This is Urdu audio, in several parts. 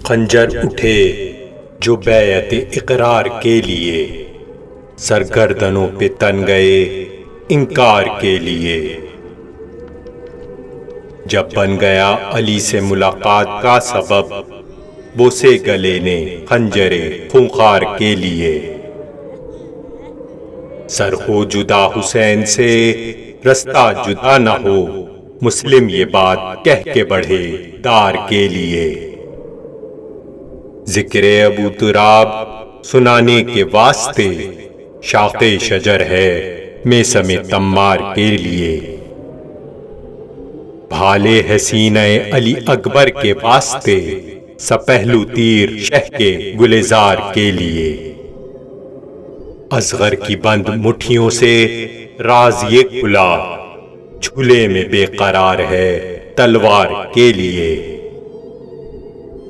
خنجر اٹھے جو بیعت اقرار کے لیے، سرگردنوں پہ تن گئے انکار کے لیے۔ جب بن گیا علی سے ملاقات کا سبب، بوسے گلے نے خنجرے خونخوار کے لیے۔ سر ہو جدا حسین سے رستہ جدا نہ ہو، مسلم یہ بات کہہ کے بڑھے دار کے لیے۔ ذکر ابو تراب سنانے کے واسطے، شاخ شجر ہے میثم تمار کے لیے۔ بھالے ہے سینہ علی اکبر کے واسطے، سپہلو تیر شہ کے گلزار کے لیے۔ اصغر کی بند مٹھیوں سے راز یہ کھلا، جھولے میں بے قرار ہے تلوار کے لیے۔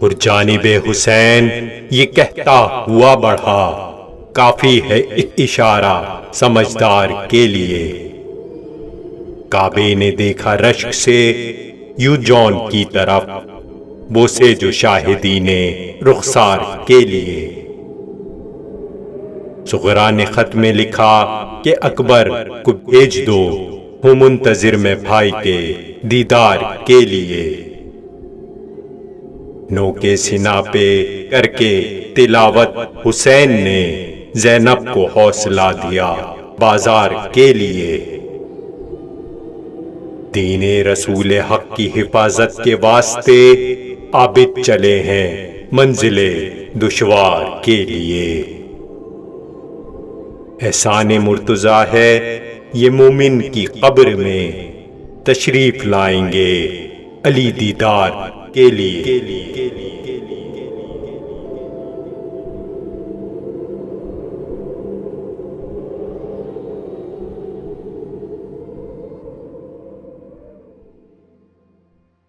اور جانب حسین یہ کہتا ہوا بڑھا، کافی ہے ایک اشارہ سمجھدار کے لیے۔ کعبے نے دیکھا رشک سے یوں جون کی طرف، بوسے جو شاہدین رخسار کے لیے۔ صغرا نے خط میں لکھا کہ اکبر کو بھیج دو، ہوں منتظر میں بھائی کے دیدار کے لیے۔ نو کے سینہ پہ کر کے تلاوت حسین نے، زینب کو حوصلہ دیا بازار کے لیے۔ دین رسول حق کی حفاظت کے واسطے، عابد چلے ہیں منزل دشوار کے لیے۔ احسان مرتضیٰ ہے یہ مومن کی قبر میں، تشریف لائیں گے علی دیدار کے لیے۔